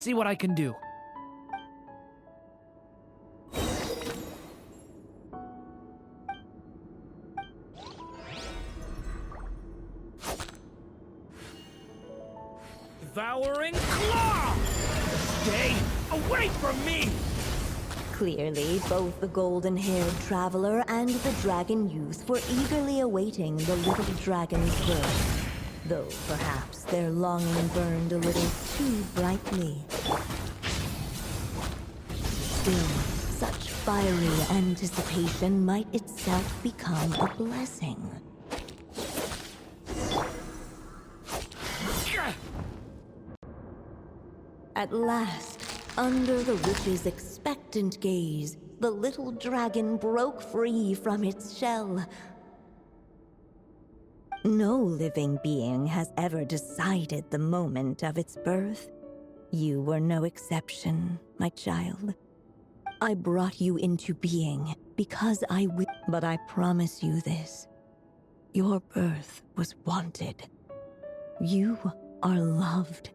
See what I can do. Devouring Claw! Stay away from me! Clearly, both the golden-haired traveler and the dragon youth were eagerly awaiting the little dragon's birth, though perhaps their longing burned a little too brightly. Still, such fiery anticipation might itself become a blessing. At last, under the witch's expectant gaze, the little dragon broke free from its shell. No living being has ever decided the moment of its birth. You were no exception, my child. I brought you into being because but I promise you this. Your birth was wanted. You are loved.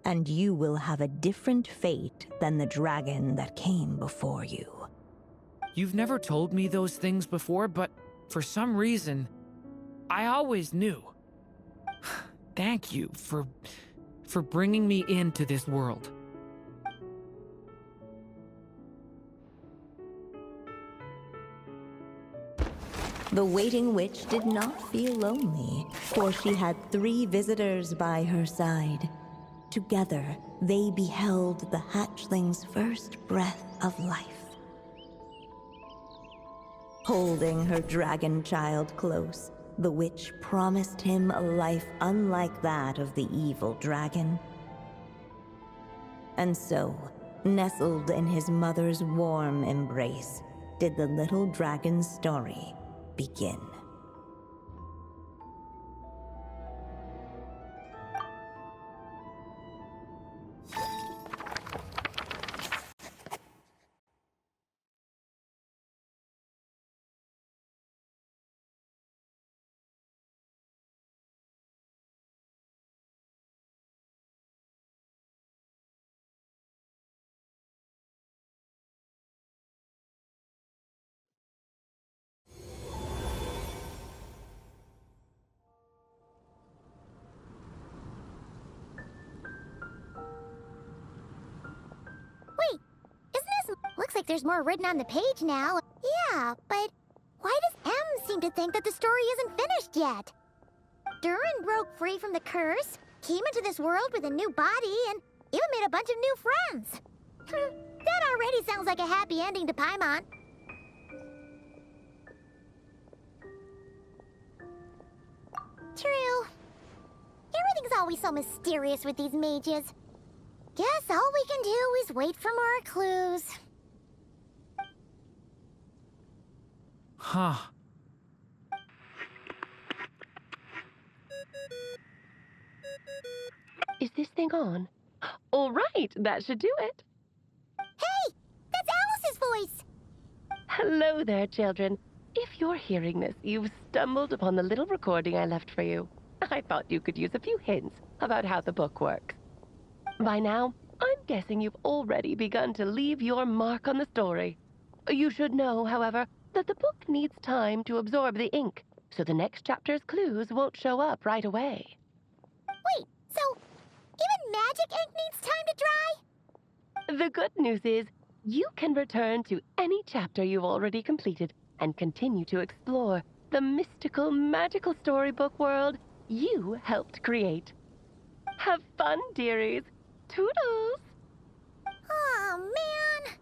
And you will have a different fate than the dragon that came before you. You've never told me those things before, but for some reason, I always knew. Thank you for bringing me into this world. The waiting witch did not feel lonely, for she had 3 visitors by her side. Together, they beheld the hatchling's first breath of life. Holding her dragon child close, the witch promised him a life unlike that of the evil dragon. And so, nestled in his mother's warm embrace, did the little dragon's story begin. Looks like there's more written on the page now. Yeah, but why does M seem to think that the story isn't finished yet? Durin broke free from the curse, came into this world with a new body, and even made a bunch of new friends. That already sounds like a happy ending to Paimon. True. Everything's always so mysterious with these mages. Guess all we can do is wait for more clues. Huh. Is this thing on? All right, that should do it. Hey! That's Alice's voice! Hello there, children. If you're hearing this, you've stumbled upon the little recording I left for you. I thought you could use a few hints about how the book works. By now, I'm guessing you've already begun to leave your mark on the story. You should know, however, that the book needs time to absorb the ink, so the next chapter's clues won't show up right away. Wait, so even magic ink needs time to dry? The good news is, you can return to any chapter you've already completed and continue to explore the mystical, magical storybook world you helped create. Have fun, dearies. Toodles! Oh, man!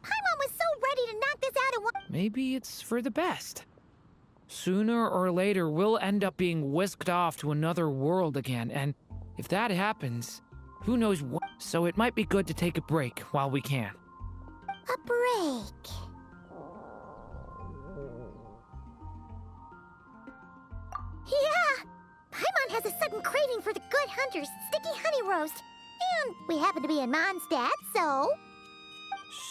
Paimon was so ready to knock this out at one— Maybe it's for the best. Sooner or later, we'll end up being whisked off to another world again, and if that happens, who knows what? So it might be good to take a break while we can. A break. Yeah! Paimon has a sudden craving for the Good Hunter's sticky honey roast. And we happen to be in Mondstadt, so—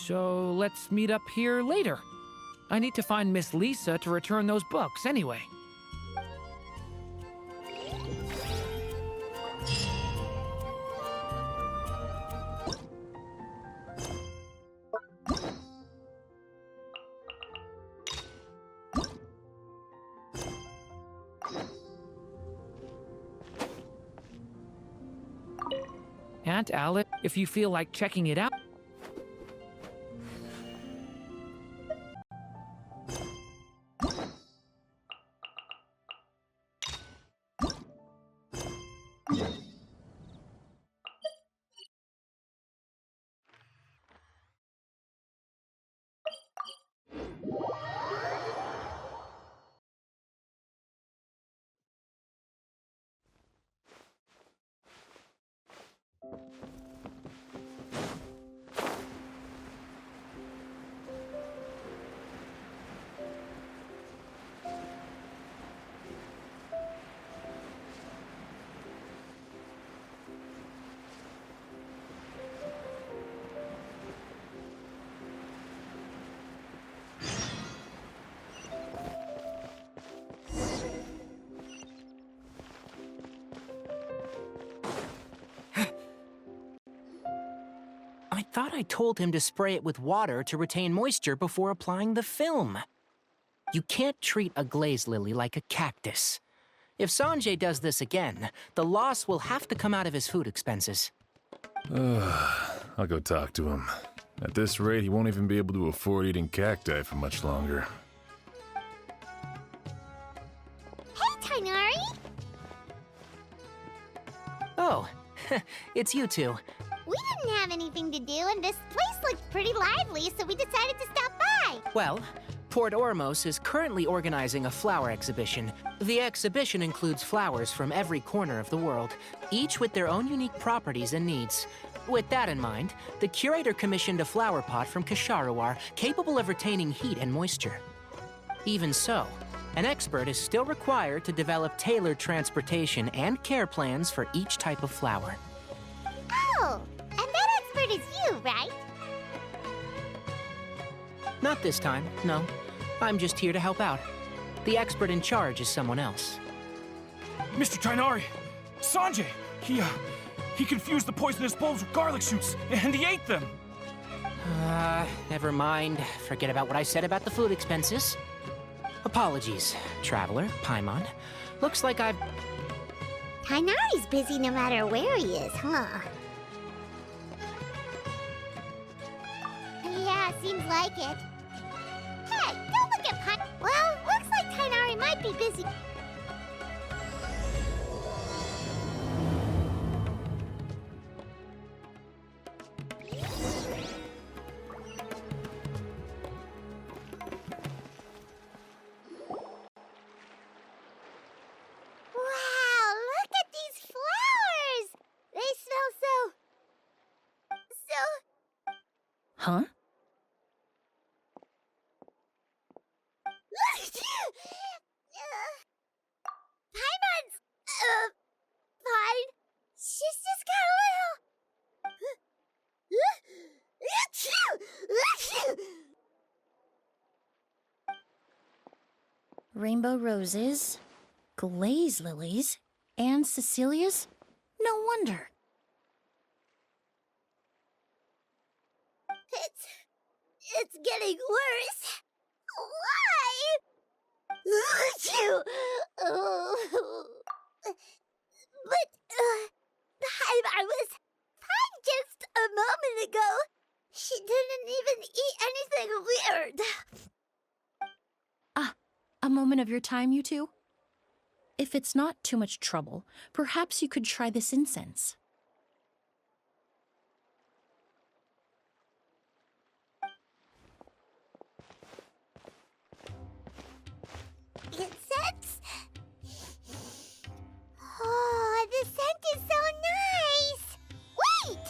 So let's meet up here later. I need to find Miss Lisa to return those books anyway. Aunt Alice if you feel like checking it out. I thought I told him to spray it with water to retain moisture before applying the film. You can't treat a glaze lily like a cactus. If Sanjay does this again, the loss will have to come out of his food expenses. I'll go talk to him. At this rate, he won't even be able to afford eating cacti for much longer. Hey, Tainari! Oh, it's you two. We didn't have anything to do, and this place looked pretty lively, so we decided to stop by. Well, Port Ormos is currently organizing a flower exhibition. The exhibition includes flowers from every corner of the world, each with their own unique properties and needs. With that in mind, the curator commissioned a flower pot from Kasharawar capable of retaining heat and moisture. Even so, an expert is still required to develop tailored transportation and care plans for each type of flower. Oh, and that expert is you, right? Not this time, no. I'm just here to help out. The expert in charge is someone else. Mr. Tainari! Sanjay! He confused the poisonous bulbs with garlic shoots, and he ate them! Never mind. Forget about what I said about the food expenses. Apologies, Traveler, Paimon. Looks like I've... Tainari's busy no matter where he is, huh? Yeah, seems like it. Hey, don't look at Paimon. Well, looks like Tainari might be busy. Wow, look at these flowers! They smell so... Huh? Paimon's... fine. She's just got a little... Rainbow roses, glaze lilies, and Cecilia's? No wonder. It's getting worse. Why? But, I was fine just a moment ago. She didn't even eat anything weird. A moment of your time, you two? If it's not too much trouble, perhaps you could try this incense. Incense? Oh, the scent is so nice! Wait!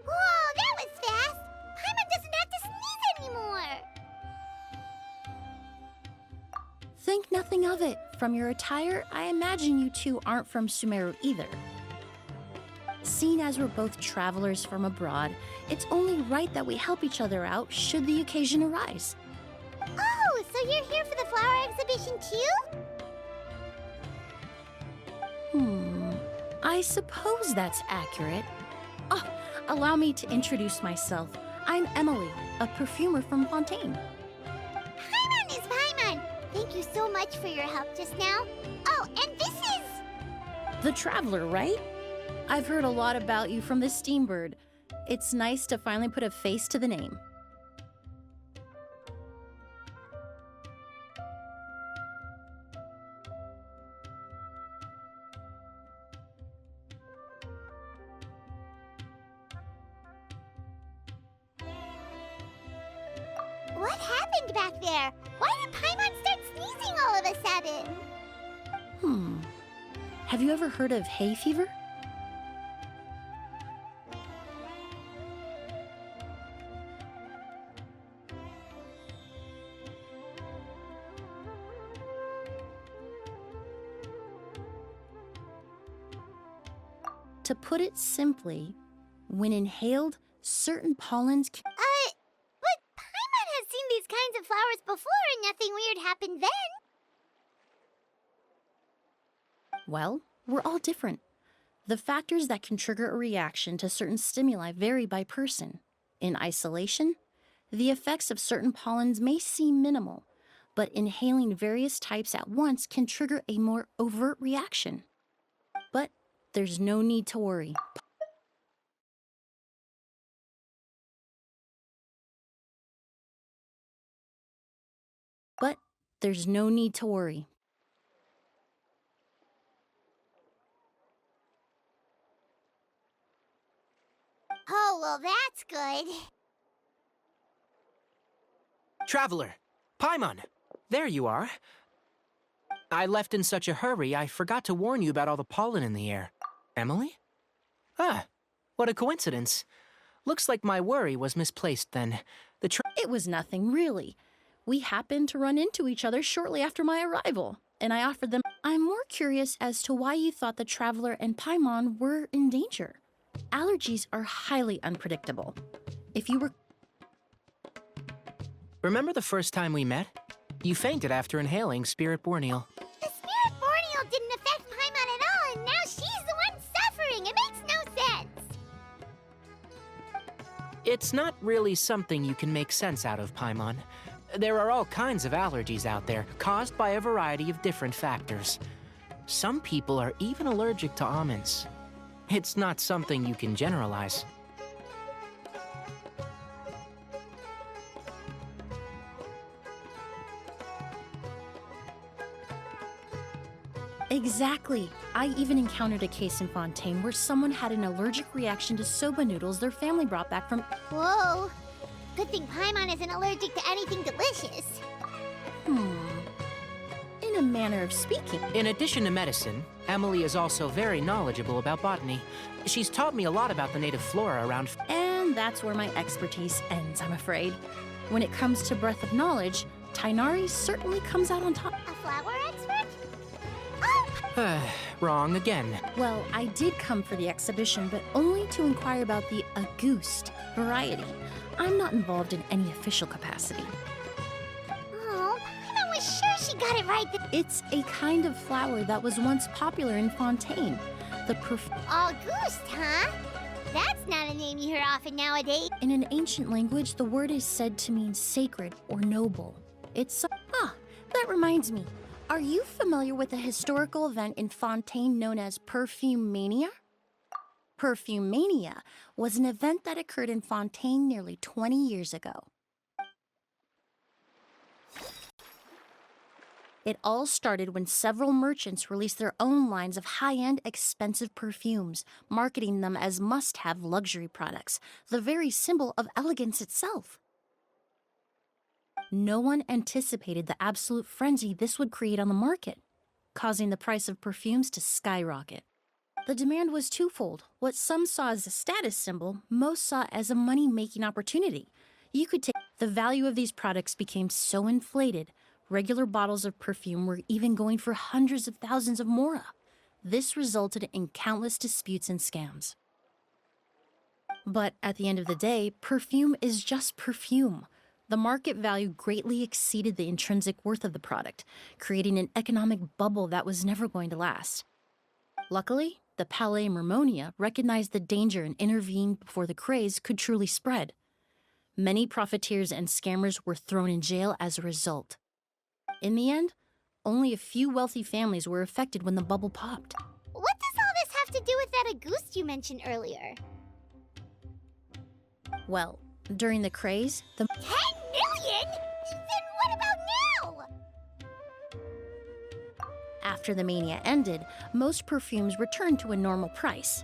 Whoa, that was fast! Paimon doesn't have to sneeze anymore! Think nothing of it. From your attire, I imagine you two aren't from Sumeru either. Seeing as we're both travelers from abroad, it's only right that we help each other out should the occasion arise. Oh, so you're here for the flower exhibition too? I suppose that's accurate. Oh, allow me to introduce myself. I'm Emily, a perfumer from Fontaine. Paimon is Paimon! Thank you so much for your help just now. Oh, and this is... The Traveler, right? I've heard a lot about you from the Steambird. It's nice to finally put a face to the name. What happened back there? Why did Paimon start sneezing all of a sudden? Have you ever heard of hay fever? To put it simply, when inhaled, certain pollens can... But Paimon has seen these kinds of flowers before and nothing weird happened then. Well, we're all different. The factors that can trigger a reaction to certain stimuli vary by person. In isolation, the effects of certain pollens may seem minimal, but inhaling various types at once can trigger a more overt reaction. But there's no need to worry. But there's no need to worry. Oh, well, that's good. Traveler, Paimon, there you are. I left in such a hurry, I forgot to warn you about all the pollen in the air. Emily? Ah, what a coincidence. Looks like my worry was misplaced then. It was nothing, really. We happened to run into each other shortly after my arrival, and I offered them. I'm more curious as to why you thought the Traveler and Paimon were in danger. Allergies are highly unpredictable. If you were... Remember the first time we met? You fainted after inhaling Spirit Borneal. The Spirit Borneal didn't affect Paimon at all, and now she's the one suffering. It makes no sense. It's not really something you can make sense out of, Paimon. There are all kinds of allergies out there, caused by a variety of different factors. Some people are even allergic to almonds. It's not something you can generalize. Exactly. I even encountered a case in Fontaine where someone had an allergic reaction to soba noodles their family brought back from... Whoa. Good thing Paimon isn't allergic to anything delicious. In a manner of speaking. In addition to medicine, Emily is also very knowledgeable about botany. She's taught me a lot about the native flora around... And that's where my expertise ends, I'm afraid. When it comes to breadth of knowledge, Tainari certainly comes out on top. A flower expert? Wrong again. Well, I did come for the exhibition, but only to inquire about the Auguste variety. I'm not involved in any official capacity. Oh, Paimon was sure she got it right. It's a kind of flower that was once popular in Fontaine. The Auguste, huh? That's not a name you hear often nowadays. In an ancient language, the word is said to mean sacred or noble. It's... that reminds me. Are you familiar with a historical event in Fontaine known as Perfume Mania? Perfume Mania was an event that occurred in Fontaine nearly 20 years ago. It all started when several merchants released their own lines of high-end, expensive perfumes, marketing them as must-have luxury products, the very symbol of elegance itself. No one anticipated the absolute frenzy this would create on the market, causing the price of perfumes to skyrocket. The demand was twofold. What some saw as a status symbol, most saw as a money-making opportunity. You could take... The value of these products became so inflated, regular bottles of perfume were even going for hundreds of thousands of mora. This resulted in countless disputes and scams. But at the end of the day, perfume is just perfume. The market value greatly exceeded the intrinsic worth of the product, creating an economic bubble that was never going to last. Luckily, the Palais Mermonia recognized the danger and intervened before the craze could truly spread. Many profiteers and scammers were thrown in jail as a result. In the end, only a few wealthy families were affected when the bubble popped. What does all this have to do with that Auguste you mentioned earlier? Well, during the craze, the 10 million? Then what about now? After the mania ended, most perfumes returned to a normal price.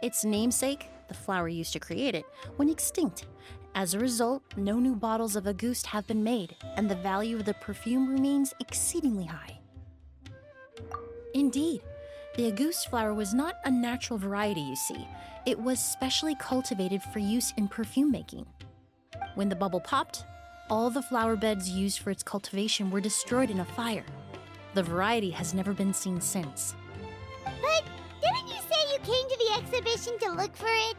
Its namesake, the flower used to create it, went extinct. As a result, no new bottles of Auguste have been made, and the value of the perfume remains exceedingly high. Indeed, the Auguste flower was not a natural variety, you see. It was specially cultivated for use in perfume making. When the bubble popped, all the flower beds used for its cultivation were destroyed in a fire. The variety has never been seen since. But didn't you say you came to the exhibition to look for it?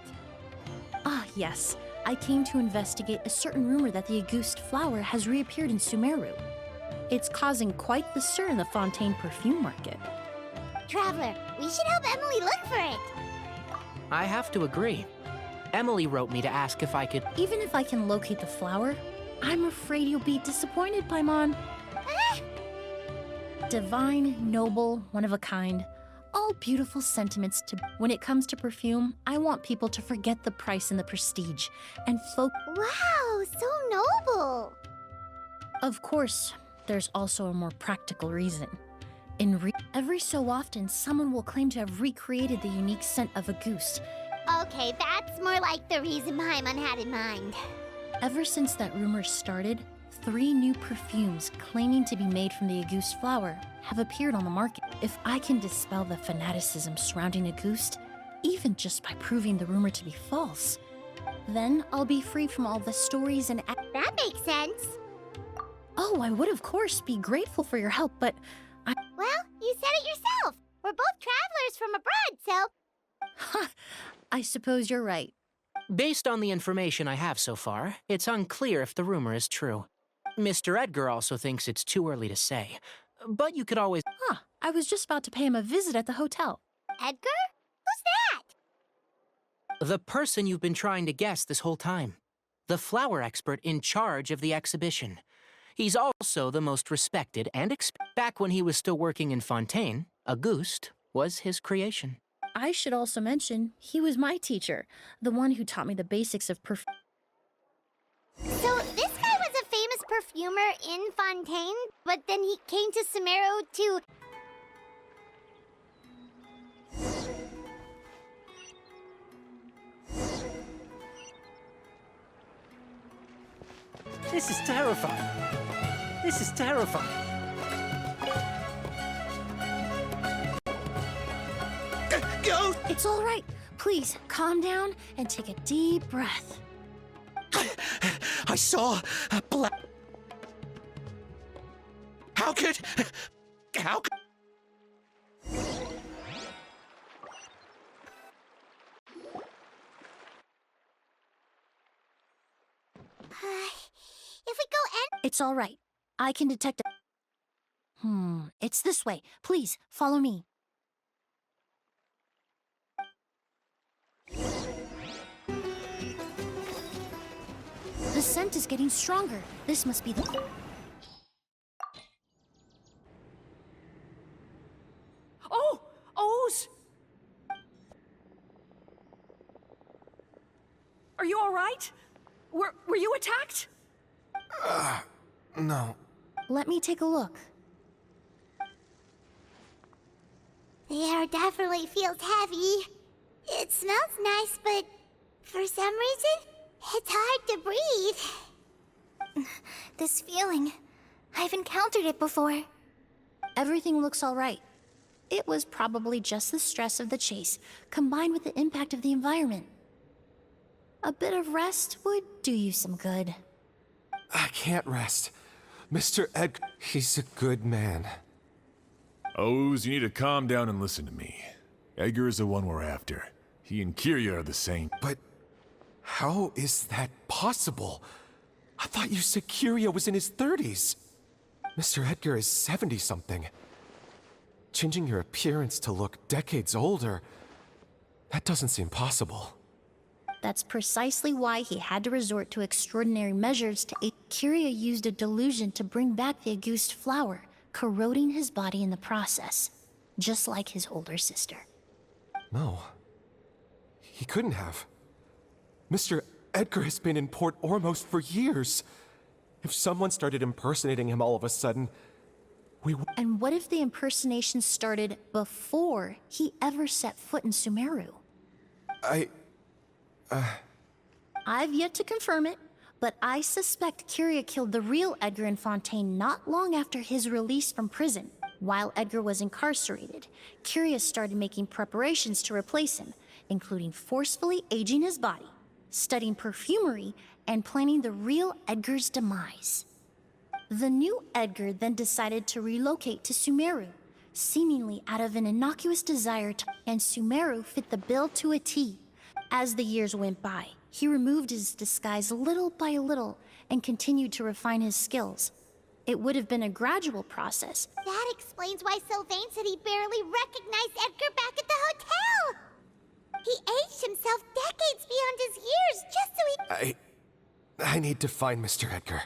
Ah, yes. I came to investigate a certain rumor that the Auguste flower has reappeared in Sumeru. It's causing quite the stir in the Fontaine perfume market. Traveler, we should help Emily look for it. I have to agree. Emily wrote me to ask if I could. Even if I can locate the flower, I'm afraid you'll be disappointed, Paimon. Divine, noble, one of a kind. All beautiful sentiments to... When it comes to perfume, I want people to forget the price and the prestige, and Wow, so noble. Of course, there's also a more practical reason. Every so often, someone will claim to have recreated the unique scent of Auguste. Okay, that's more like the reason Paimon had in mind. Ever since that rumor started, 3 new perfumes claiming to be made from the Auguste flower have appeared on the market. If I can dispel the fanaticism surrounding Auguste, even just by proving the rumor to be false, then I'll be free from all the stories and... That makes sense. Oh, I would of course be grateful for your help, but Well, you said it yourself. We're both travelers from abroad, so... Ha! I suppose you're right. Based on the information I have so far, it's unclear if the rumor is true. Mr. Edgar also thinks it's too early to say, but you could always... Huh, I was just about to pay him a visit at the hotel. Edgar? Who's that? The person you've been trying to guess this whole time. The flower expert in charge of the exhibition. He's also the most respected and back when he was still working in Fontaine, Auguste was his creation. I should also mention, he was my teacher, the one who taught me the basics of perfume. So this guy was a famous perfumer in Fontaine, but then he came to Sumeru to... This is terrifying. This is terrifying. Go! It's all right. Please, calm down and take a deep breath. I saw a black... How could... If we go It's all right. I can detect it. It's this way. Please, follow me. The scent is getting stronger. This must be the... Oh! O's! Are you all right? Were you attacked? No. Let me take a look. The air definitely feels heavy. It smells nice, but for some reason, it's hard to breathe. This feeling, I've encountered it before. Everything looks all right. It was probably just the stress of the chase, combined with the impact of the environment. A bit of rest would do you some good. I can't rest. Mr. Edgar, he's a good man. O's, you need to calm down and listen to me. Edgar is the one we're after. He and Kirya are the same. But how is that possible? I thought you said Kirya was in his 30s. Mr. Edgar is 70-something. changing your appearance to look decades older, that doesn't seem possible. That's precisely why he had to resort to extraordinary measures to aid. Kyria used a delusion to bring back the Auguste flower, corroding his body in the process, just like his older sister. No. He couldn't have. Mr. Edgar has been in Port Ormos for years. If someone started impersonating him all of a sudden, And what if the impersonation started before he ever set foot in Sumeru? I've yet to confirm it, but I suspect Kyria killed the real Edgar in Fontaine not long after his release from prison. While Edgar was incarcerated, Kyria started making preparations to replace him, including forcefully aging his body, studying perfumery, and planning the real Edgar's demise. The new Edgar then decided to relocate to Sumeru, seemingly out of an innocuous desire to, and Sumeru fit the bill to a T. As the years went by, he removed his disguise little by little and continued to refine his skills. It would have been a gradual process. That explains why Sylvain said he barely recognized Edgar back at the hotel. He aged himself decades beyond his years just so he... I need to find Mr. Edgar.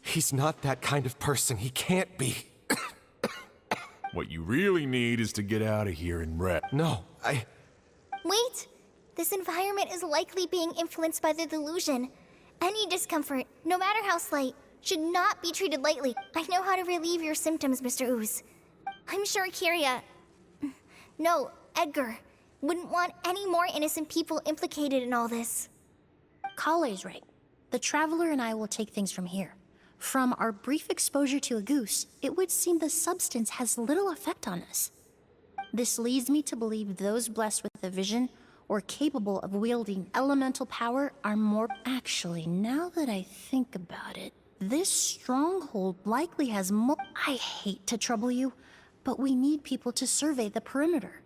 He's not that kind of person. He can't be. What you really need is to get out of here and rest. No, Wait! This environment is likely being influenced by the delusion. Any discomfort, no matter how slight, should not be treated lightly. I know how to relieve your symptoms, Mr. Ooze. I'm sure Kyria... No, Edgar wouldn't want any more innocent people implicated in all this. Kale's right. The Traveler and I will take things from here. From our brief exposure to Auguste, it would seem the substance has little effect on us. This leads me to believe those blessed with a vision or capable of wielding elemental power are more... Actually, now that I think about it, this stronghold likely has more... I hate to trouble you, but we need people to survey the perimeter.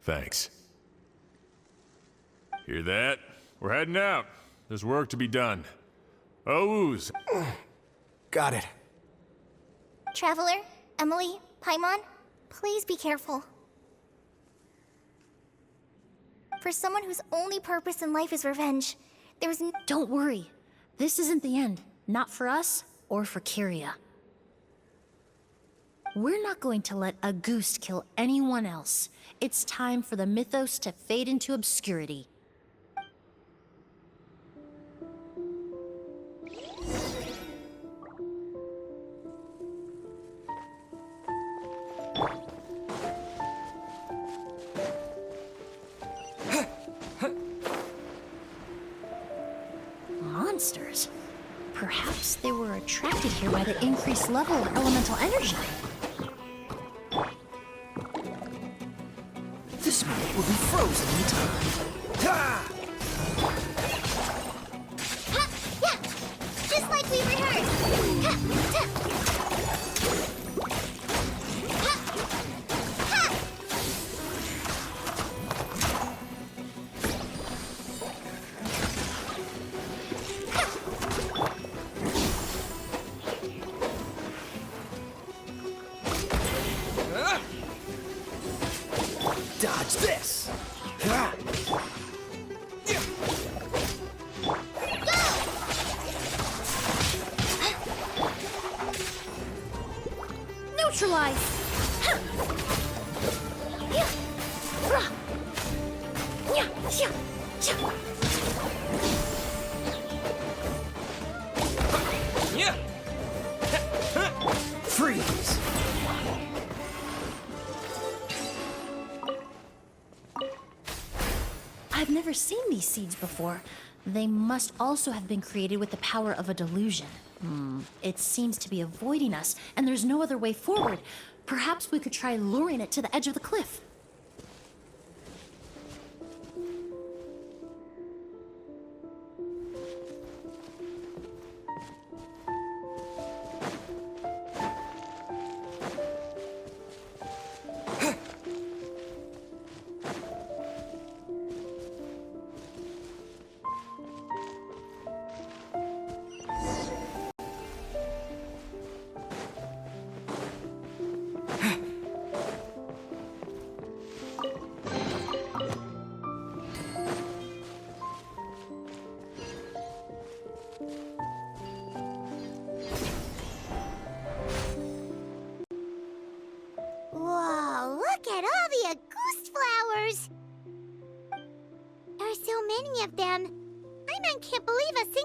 Thanks. Hear that? We're heading out. There's work to be done. Ooze. got it. Traveler, Emily, Paimon, please be careful. For someone whose only purpose in life is revenge, there is Don't worry. This isn't the end. Not for us or for Kyria. We're not going to let Auguste kill anyone else. It's time for the mythos to fade into obscurity. Monsters? Perhaps they were attracted here by the increased level of elemental energy. This moment will be frozen in time. Ha! Yeah! Just like we rehearsed! Ha! Ta! Ha! Ha! Dodge this! Neutralize! Freeze! I've never seen these seeds before. They must also have been created with the power of a delusion. It seems to be avoiding us, and there's no other way forward. Perhaps we could try luring it to the edge of the cliff.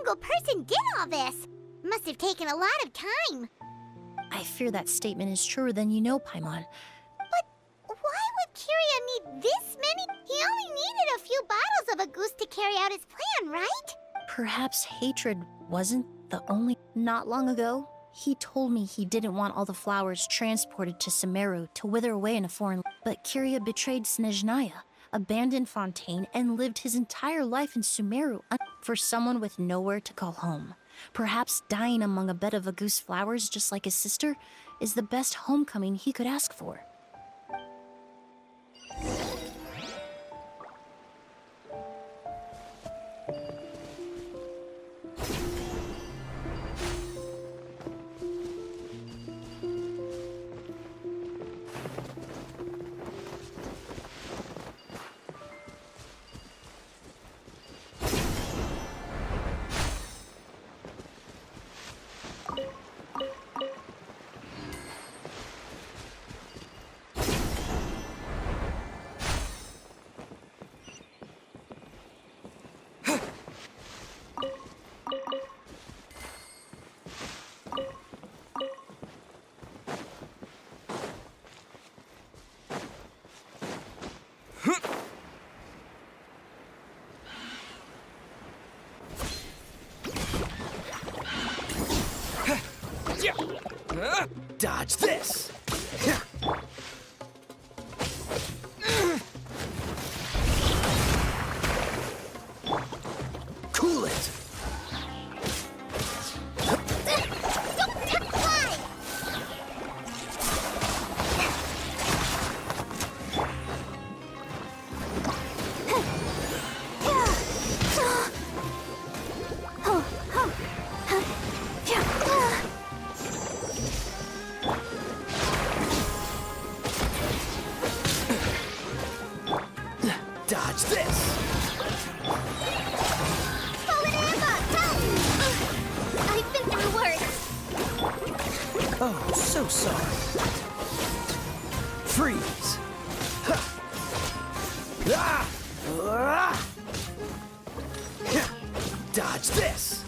single person did all this. Must have taken a lot of time. I fear that statement is truer than you know, Paimon. But why would Kiria need this many? He only needed a few bottles of a goose to carry out his plan, right? Perhaps hatred wasn't the only... Not long ago, he told me he didn't want all the flowers transported to Sumeru to wither away in a foreign... But Kiria betrayed Snezhnaya, abandoned Fontaine, and lived his entire life in Sumeru for someone with nowhere to call home. Perhaps dying among a bed of Agus flowers just like his sister is the best homecoming he could ask for. Dodge this! Cool it! Dodge this! I've been through worse. Oh, so sorry. Freeze! Ha! Ah! Ah! Dodge this!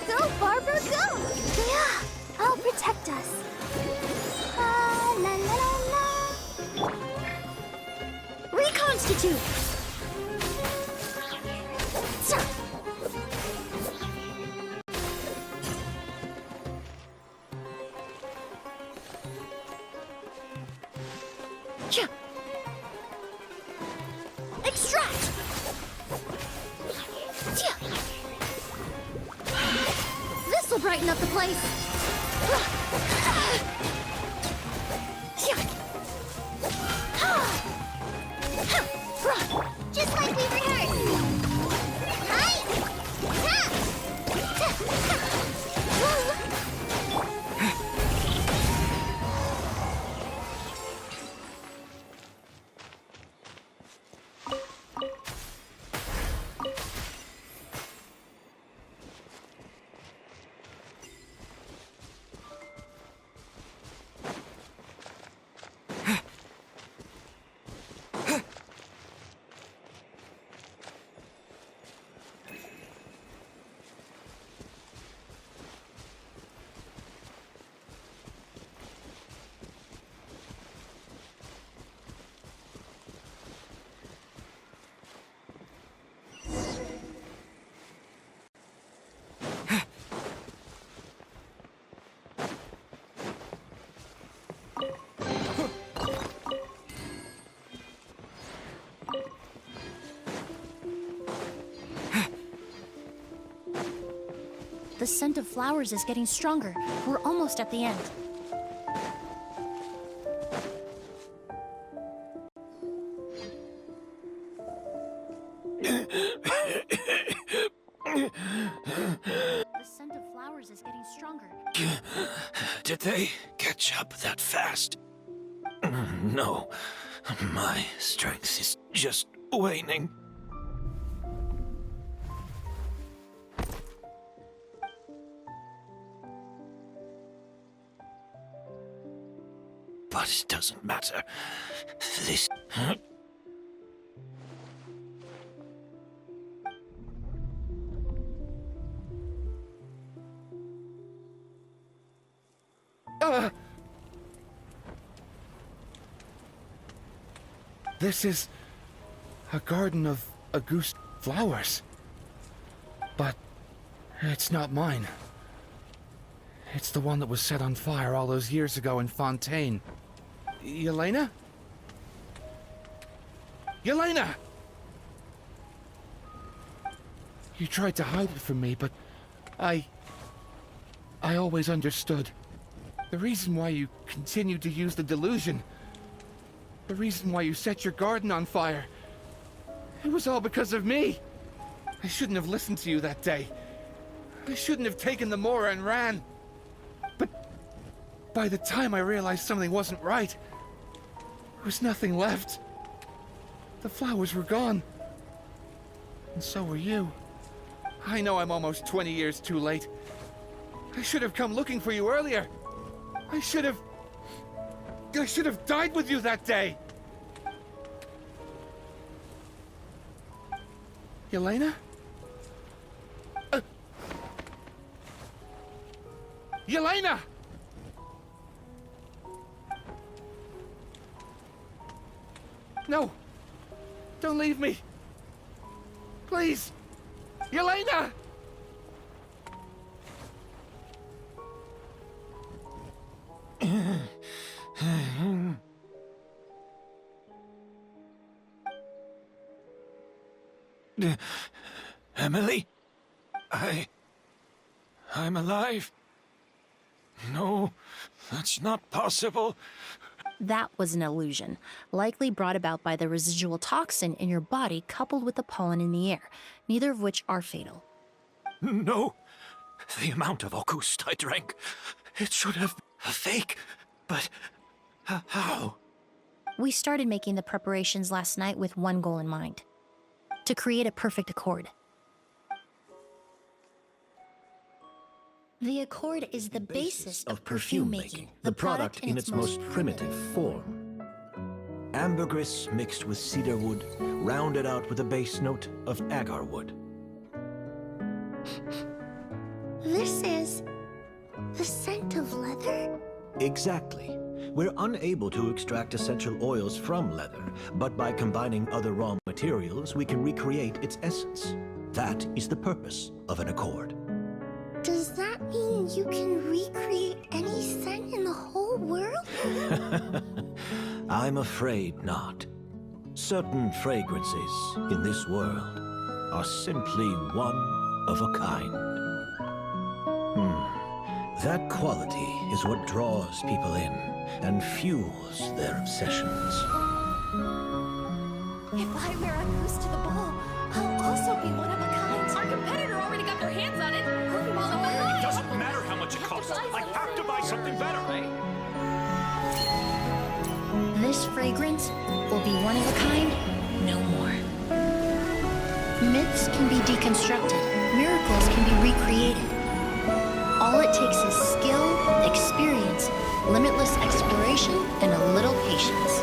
Go, Barbara, go! Yeah, I'll protect us. La la la la. Reconstitute! Extract! This'll brighten up the place. Just like we rehearsed. The scent of flowers is getting stronger. We're almost at the end. The scent of flowers is getting stronger. Did they catch up that fast? No, my strength is just waning. But it doesn't matter. This... This is a garden of Auguste flowers. But it's not mine. It's the one that was set on fire all those years ago in Fontaine. Yelena? Yelena! You tried to hide it from me, but I always understood. The reason why you continued to use the delusion, the reason why you set your garden on fire, it was all because of me. I shouldn't have listened to you that day. I shouldn't have taken the Mora and ran. But by the time I realized something wasn't right, there was nothing left. The flowers were gone. And so were you. I know I'm almost 20 years too late. I should have come looking for you earlier. I should have died with you that day. Yelena? Yelena! No! Don't leave me! Please! Yelena! Emily? I'm alive. No, that's not possible. That was an illusion, likely brought about by the residual toxin in your body coupled with the pollen in the air, neither of which are fatal. No. The amount of Auguste I drank, it should have been a fake. But how? We started making the preparations last night with one goal in mind: to create a perfect accord. The accord is the basis of perfume making, the product in its most primitive form. Ambergris mixed with cedar wood, rounded out with a base note of agar wood. This is the scent of leather? Exactly. We're unable to extract essential oils from leather, but by combining other raw materials, we can recreate its essence. That is the purpose of an accord. Does that mean you can recreate any scent in the whole world? I'm afraid not. Certain fragrances in this world are simply one of a kind. That quality is what draws people in and fuels their obsessions. If I wear a goose to the ball, I'll also be one of a kind. Our competitor already got their hands on it. It doesn't matter how much it costs. I have to buy something better. This fragrance will be one of a kind, no more. Myths can be deconstructed. Miracles can be recreated. All it takes is skill, experience, limitless exploration, and a little patience.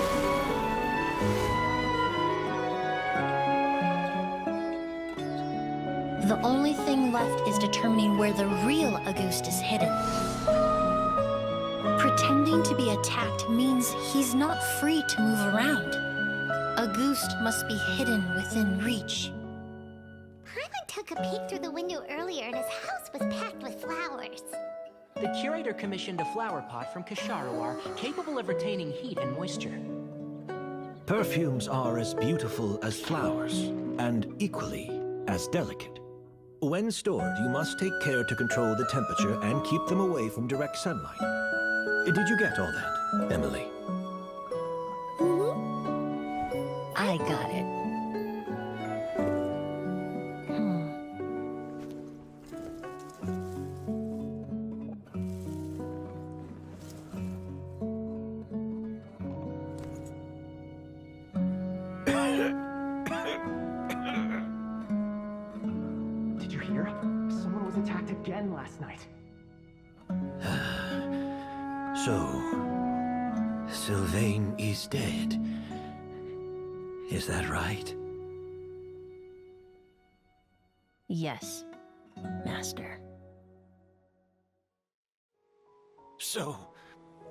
The only thing left is determining where the real Auguste is hidden. Pretending to be attacked means he's not free to move around. Auguste must be hidden within reach. Paimon took a peek through the window earlier and his house was packed with flowers. The curator commissioned a flower pot from Kasharawar, capable of retaining heat and moisture. Perfumes are as beautiful as flowers, and equally as delicate. When stored, you must take care to control the temperature and keep them away from direct sunlight. Did you get all that, Emily? I got it. Did you hear? Someone was attacked again last night. Sylvain is dead. Is that right? Yes, Master. So,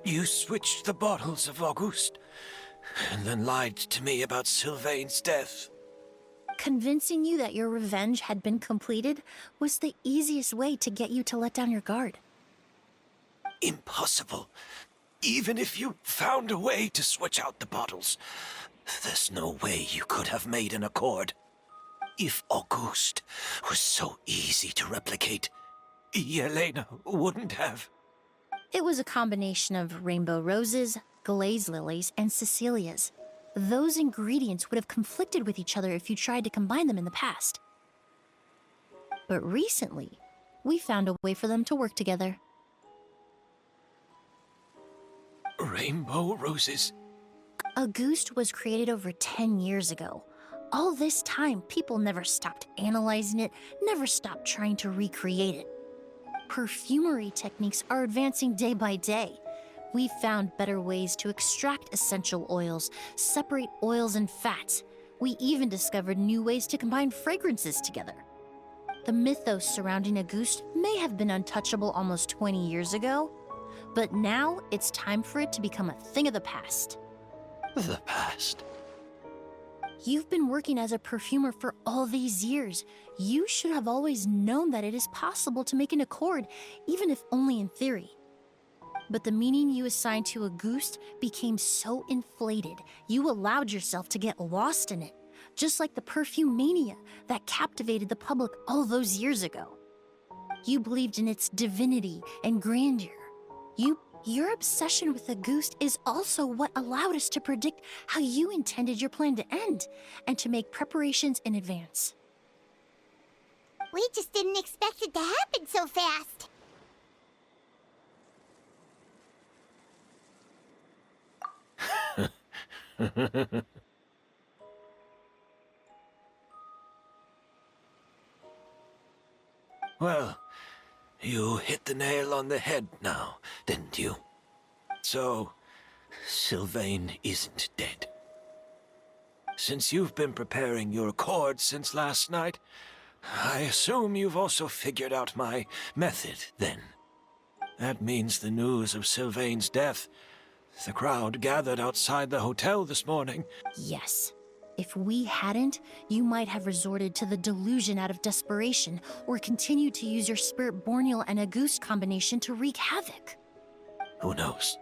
you switched the bottles of Auguste, and then lied to me about Sylvain's death. Convincing you that your revenge had been completed was the easiest way to get you to let down your guard. Impossible. Even if you found a way to switch out the bottles, there's no way you could have made an accord. If Auguste was so easy to replicate, Yelena wouldn't have. It was a combination of rainbow roses, glaze lilies, and Cecilias. Those ingredients would have conflicted with each other if you tried to combine them in the past. But recently, we found a way for them to work together. Rainbow roses? Auguste was created over 10 years ago. All this time, people never stopped analyzing it, never stopped trying to recreate it. Perfumery techniques are advancing day by day. We've found better ways to extract essential oils, separate oils and fats. We even discovered new ways to combine fragrances together. The mythos surrounding Auguste may have been untouchable almost 20 years ago, but now it's time for it to become a thing of the past. The past? You've been working as a perfumer for all these years. You should have always known that it is possible to make an accord, even if only in theory. But the meaning you assigned to Auguste became so inflated, you allowed yourself to get lost in it, just like the perfume mania that captivated the public all those years ago. You believed in its divinity and grandeur. Your obsession with Auguste is also what allowed us to predict how you intended your plan to end, and to make preparations in advance. We just didn't expect it to happen so fast. Well, you hit the nail on the head now, didn't you? So, Sylvain isn't dead. Since you've been preparing your accord since last night, I assume you've also figured out my method, then. That means the news of Sylvain's death. The crowd gathered outside the hotel this morning. Yes. If we hadn't, you might have resorted to the delusion out of desperation, or continued to use your Spirit Borneal and Auguste combination to wreak havoc. Who knows?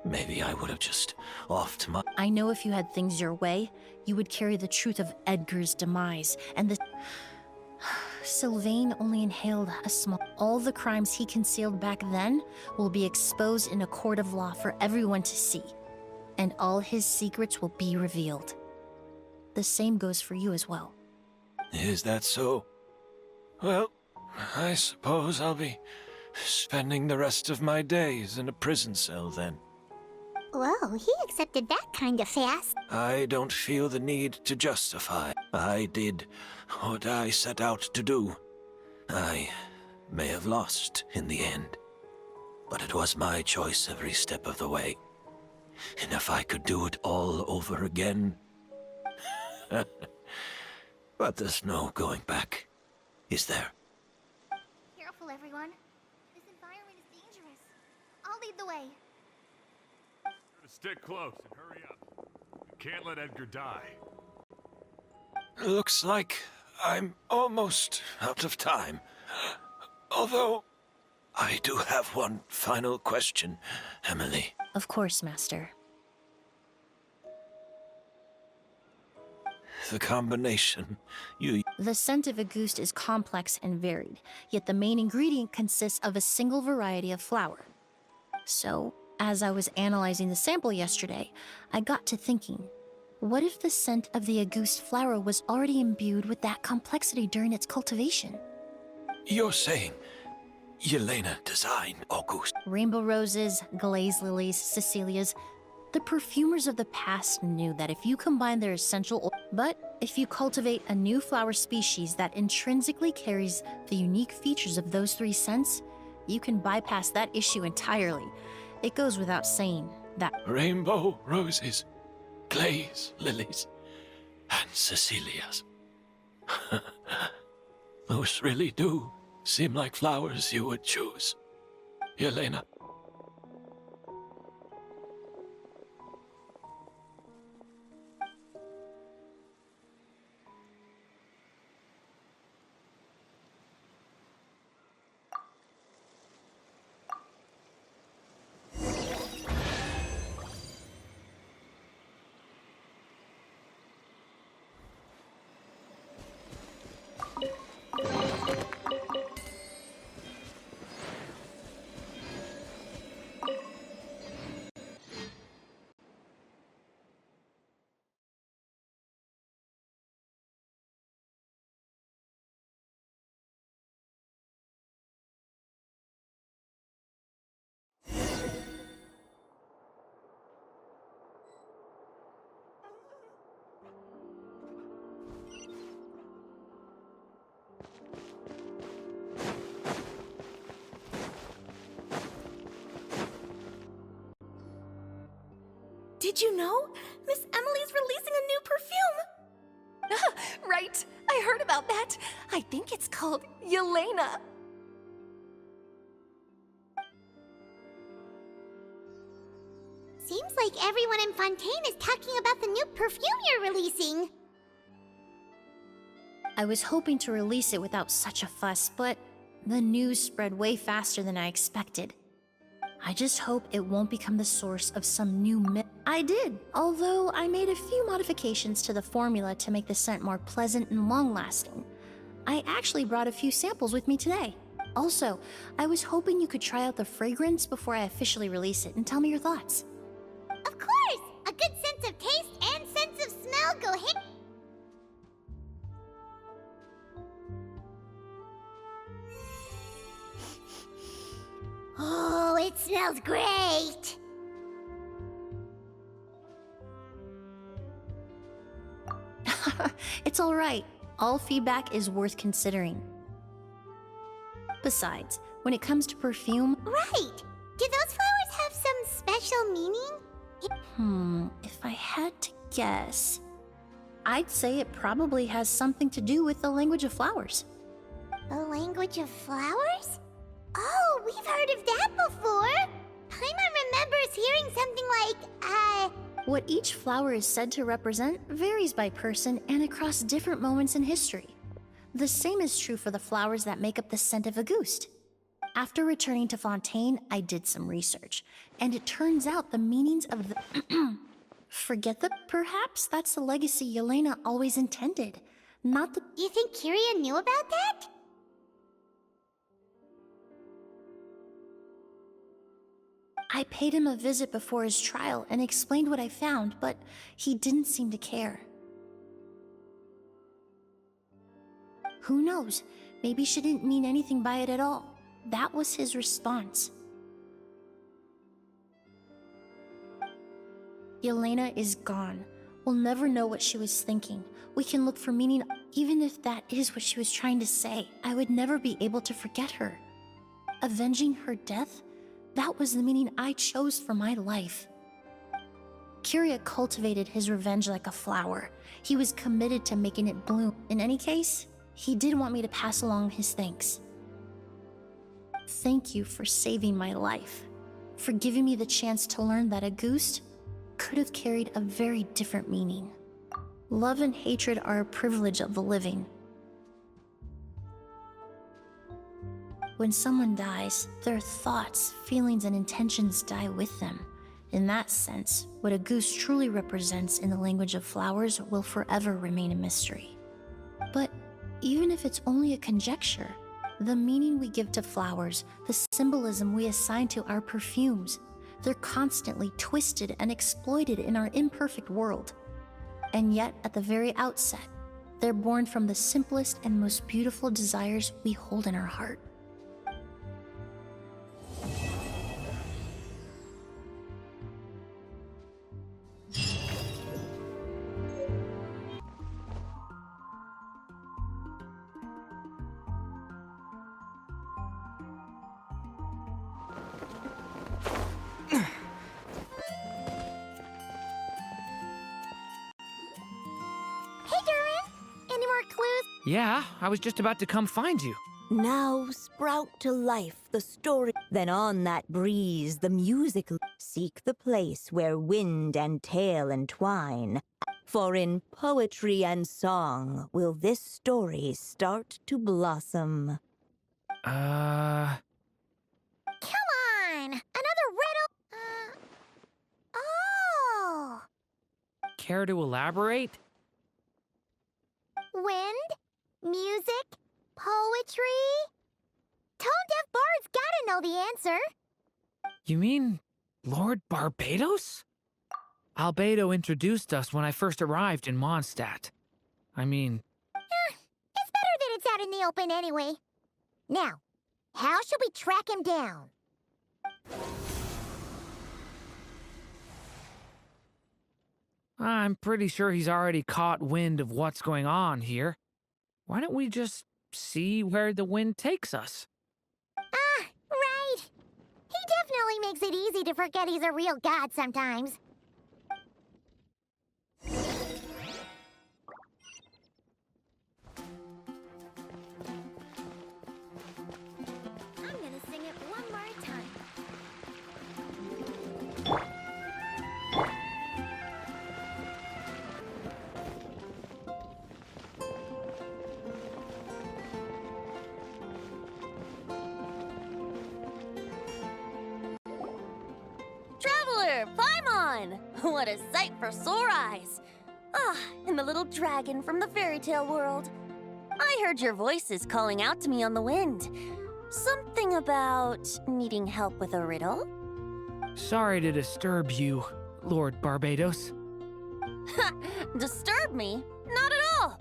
Maybe I would have just offed my... I know if you had things your way, you would carry the truth of Edgar's demise, and the... Sylvain only inhaled a small... All the crimes he concealed back then will be exposed in a court of law for everyone to see, and all his secrets will be revealed. The same goes for you as well. Is that so? Well, I suppose I'll be spending the rest of my days in a prison cell then. Whoa, he accepted that kind of fast. I don't feel the need to justify. I did what I set out to do. I may have lost in the end, but it was my choice every step of the way. And if I could do it all over again... But there's no going back, is there? Careful, everyone. This environment is dangerous. I'll lead the way. Stick close and hurry up. You can't let Edgar die. Looks like I'm almost out of time. Although, I do have one final question, Emily. Of course, Master. The combination you... The scent of Auguste is complex and varied, yet the main ingredient consists of a single variety of flower. So, as I was analyzing the sample yesterday, I got to thinking, what if the scent of the Auguste flower was already imbued with that complexity during its cultivation? You're saying Yelena designed Auguste? Rainbow roses, glaze lilies, Cecilias. The perfumers of the past knew that if you combine their essential oil, but if you cultivate a new flower species that intrinsically carries the unique features of those three scents, you can bypass that issue entirely. It goes without saying. That Rainbow roses, glaze lilies, and Cecilias. Those really do seem like flowers you would choose, Yelena. Did you know? Miss Emily's releasing a new perfume! Right, I heard about that. I think it's called Yelena. Seems like everyone in Fontaine is talking about the new perfume you're releasing. I was hoping to release it without such a fuss, but the news spread way faster than I expected. I just hope it won't become the source of some new myth. I did, although I made a few modifications to the formula to make the scent more pleasant and long-lasting. I actually brought a few samples with me today. Also, I was hoping you could try out the fragrance before I officially release it and tell me your thoughts. Of course! A good sense of taste and sense of smell go hit. Oh, it smells great! It's alright. All feedback is worth considering. Besides, when it comes to perfume... Right! Do those flowers have some special meaning? If I had to guess... I'd say it probably has something to do with the language of flowers. The language of flowers? Oh, we've heard of that before! Paimon remembers hearing something like, What each flower is said to represent varies by person and across different moments in history. The same is true for the flowers that make up the scent of a ghost. After returning to Fontaine, I did some research, and it turns out the meanings of the... Forget the perhaps that's the legacy Yelena always intended, not the... You think Kiria knew about that? I paid him a visit before his trial and explained what I found, but he didn't seem to care. Who knows? Maybe she didn't mean anything by it at all. That was his response. Yelena is gone. We'll never know what she was thinking. We can look for meaning, even if that is what she was trying to say. I would never be able to forget her. Avenging her death? That was the meaning I chose for my life. Kiria cultivated his revenge like a flower. He was committed to making it bloom. In any case, he did want me to pass along his thanks. Thank you for saving my life, for giving me the chance to learn that a ghost could have carried a very different meaning. Love and hatred are a privilege of the living. When someone dies, their thoughts, feelings, and intentions die with them. In that sense, what a goose truly represents in the language of flowers will forever remain a mystery. But even if it's only a conjecture, the meaning we give to flowers, the symbolism we assign to our perfumes, they're constantly twisted and exploited in our imperfect world. And yet, at the very outset, they're born from the simplest and most beautiful desires we hold in our heart. Yeah, I was just about to come find you. Now sprout to life the story. Then on that breeze the music. Seek the place where wind and tale entwine. For in poetry and song will this story start to blossom. Come on! Another riddle? Oh! Care to elaborate? Wind? Music? Poetry? Tone-deaf bards gotta know the answer. You mean Lord Barbados? Albedo introduced us when I first arrived in Mondstadt. I mean... It's better that it's out in the open anyway. Now, how should we track him down? I'm pretty sure he's already caught wind of what's going on here. Why don't we just see where the wind takes us? Ah, right. He definitely makes it easy to forget he's a real god sometimes. I'm gonna sing it one more time. Traveler, Paimon! What a sight for sore eyes! Ah, and the little dragon from the fairy tale world. I heard your voices calling out to me on the wind. Something about needing help with a riddle? Sorry to disturb you, Lord Barbados. Ha! Disturb me? Not at all!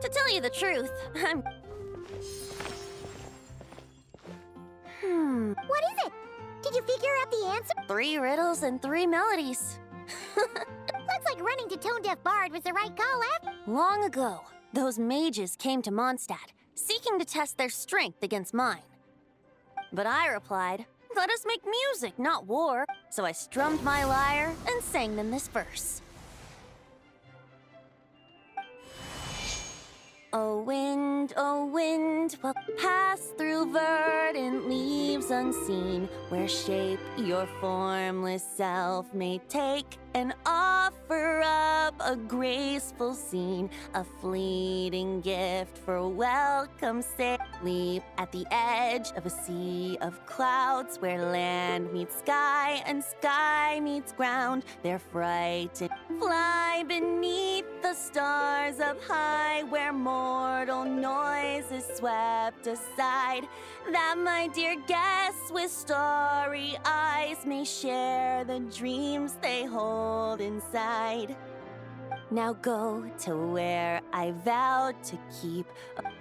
To tell you the truth, I'm... What is it? Did you figure out the answer? 3 riddles and 3 melodies. Looks like running to Tone-Deaf Bard was the right call, Long ago, those mages came to Mondstadt, seeking to test their strength against mine. But I replied, let us make music, not war. So I strummed my lyre and sang them this verse. O wind, what pass through verdant leaves unseen, where shape your formless self may take, and offer up a graceful scene, a fleeting gift for welcome say. Leap at the edge of a sea of clouds, where land meets sky and sky meets ground. They're frightened. Fly beneath the stars up high, where mortal noise is swept aside, that my dear guests with starry eyes may share the dreams they hold inside. Now go to where I vowed to keep.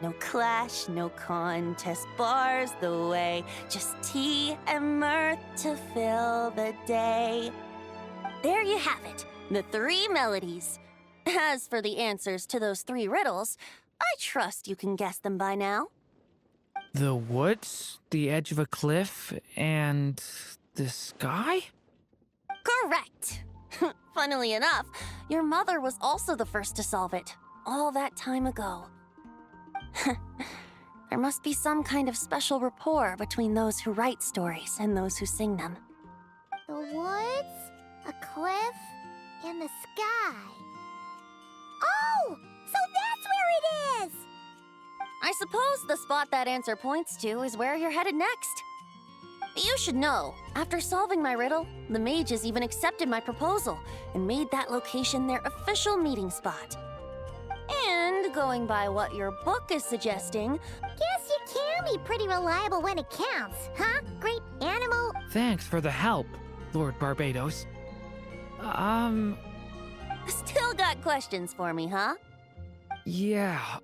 No clash, no contest bars the way, just tea and mirth to fill the day. There you have it, the 3 melodies. As for the answers to those 3 riddles, I trust you can guess them by now. The woods, the edge of a cliff, and the sky? Correct! Funnily enough, your mother was also the first to solve it, all that time ago. There must be some kind of special rapport between those who write stories and those who sing them. The woods, a cliff, and the sky. Oh! So that's where it is! I suppose the spot that answer points to is where you're headed next. You should know, after solving my riddle, the mages even accepted my proposal and made that location their official meeting spot. And going by what your book is suggesting... Guess you can be pretty reliable when it counts, huh? Great animal... Thanks for the help, Lord Barbados. Still got questions for me, huh? Yeah,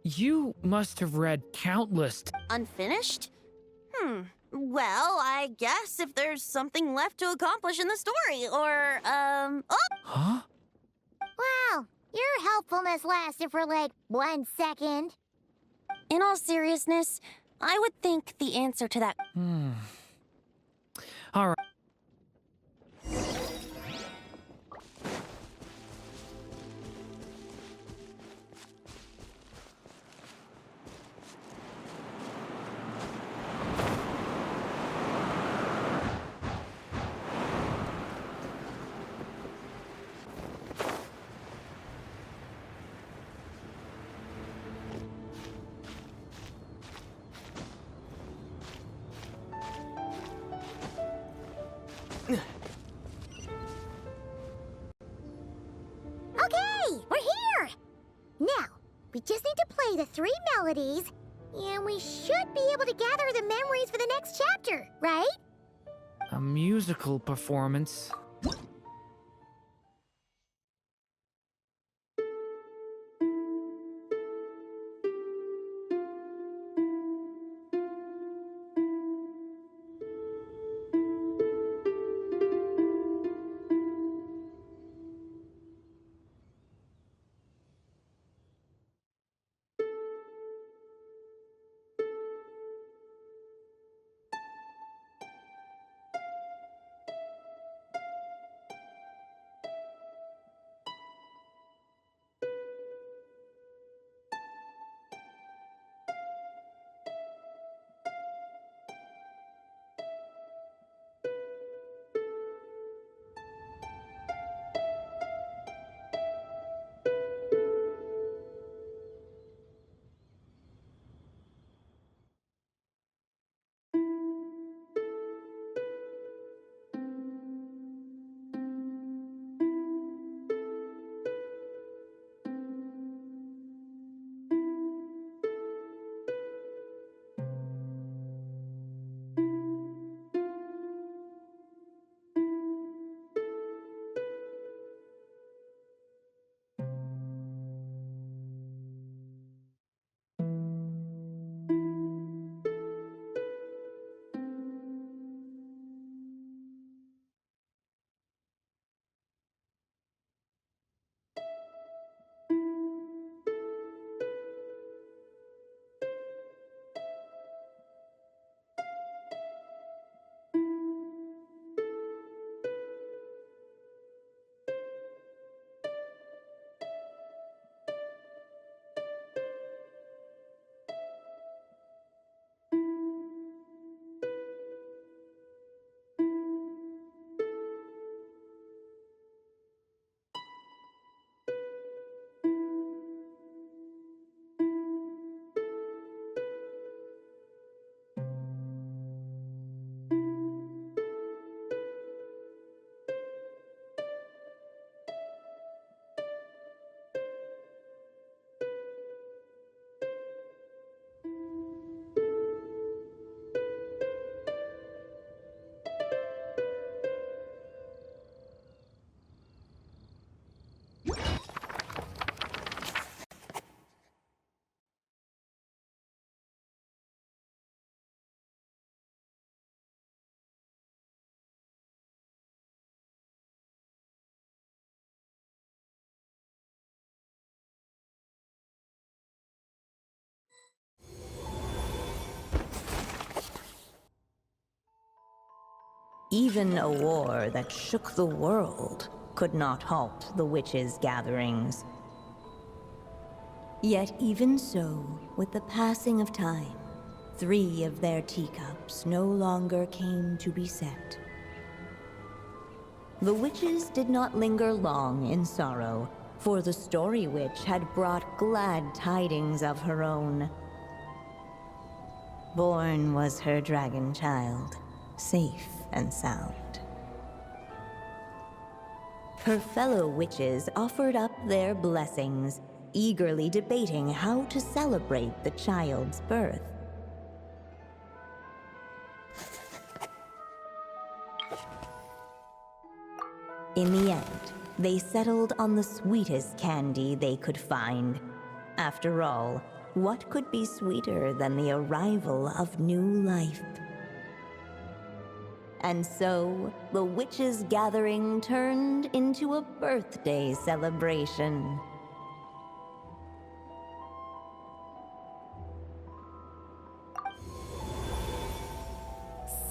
you must have read countless... Unfinished? Well, I guess if there's something left to accomplish in the story, or, oh! Huh? Wow, your helpfulness lasted for like 1 second. In all seriousness, I would think the answer to that... All right. Okay, we're here! Now, we just need to play the 3 melodies, and we should be able to gather the memories for the next chapter, right? A musical performance. Even a war that shook the world could not halt the witches' gatherings. Yet even so, with the passing of time, 3 of their teacups no longer came to be set. The witches did not linger long in sorrow, for the Story Witch had brought glad tidings of her own. Born was her dragon child, safe and sound. Her fellow witches offered up their blessings, eagerly debating how to celebrate the child's birth. In the end, they settled on the sweetest candy they could find. After all, what could be sweeter than the arrival of new life? And so, the witches' gathering turned into a birthday celebration.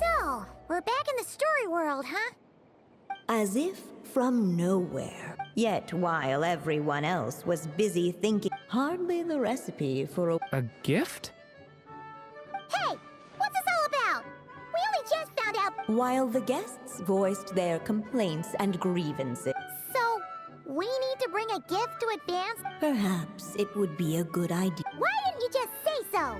So, we're back in the story world, huh? As if from nowhere. Yet while everyone else was busy thinking, hardly the recipe for A gift? Hey! What's this all about? We only just found out. while the guests voiced their complaints and grievances. So, we need to bring a gift to advance? Perhaps it would be a good idea. Why didn't you just say so?